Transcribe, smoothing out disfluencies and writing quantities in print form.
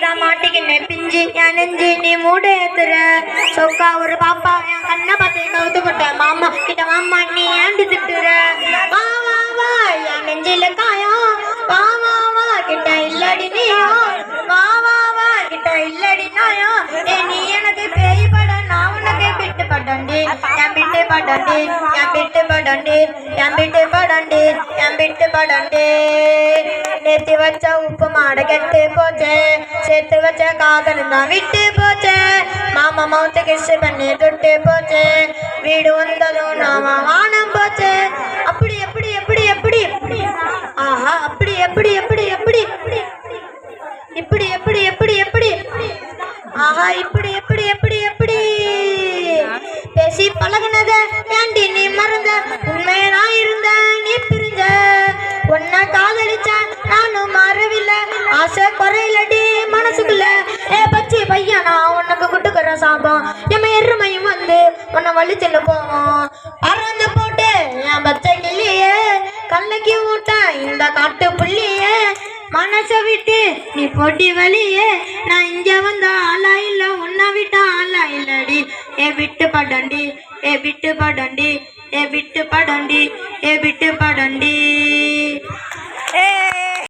தான் மாட்டிக்கின்னு பிஞ்சு என் நெஞ்சு நீ மூடையத்துற சொக்கா ஒரு பாப்பா என் கண்ணை பார்த்து கவுத்து போட்ட மாமா கிட்ட மாமா நீ ஏண்டி திட்டுற வா வா வா என் நெஞ்சில காயம் வா வா வா கிட்ட இல்லடி நீயும் வா வா வா கிட்ட இல்லடி நாயம் நீ எனக்கு பேய் பட நான் உனக்கு பிட்டு படண்டி என் பிட்டு படண்டி என் பிட்டு படண்டி என் பிட்டு படண்டி என் பிட்டு படண்டி நேத்தி வச்ச உப்பு மாட கெட்டு போச்சு சேர்த்து வச்ச காதல் தான் விட்டு போச்சு மாமா மவுத்து கிஷ் பண்ணி தொட்டு போச்சு வீடு வந்ததும் நாம வானம் போச்சு அப்படி எப்படி எப்படி எப்படி ஆஹா அப்படி எப்படி எப்படி எப்படி இப்படி எப்படி எப்படி எப்படி ஆஹா இப்படி எப்படி எப்படி எப்படி பேசி பழகுனத ஏண்டி நீ மறந்த உண்மைய நான் இருந்த நீ பிரிஞ்ச உன்னை காதலிச்ச நானும் மாறவில்லை ஆசை குறையிலடி மனசுக்குள்ள பச்சி பையன் நான் உனக்கு குட்டுக்கிற சாபம் எம்ம எருமையும் வந்து உன்னை வலிச்சுன்னு போவோம் பறந்து போட்டு என் பச்சை கிளியே கல்லைக்கு ஊட்ட இந்த காட்டு புள்ளியே மனசை விட்டு நீ போட்டி வழியே நான் இங்க வந்த ஆளா இல்ல உன்னை விட்ட ஆளா இல்லடி விட்டு படண்டி விட்டு படண்டி விட்டு படண்டி விட்டு படண்டி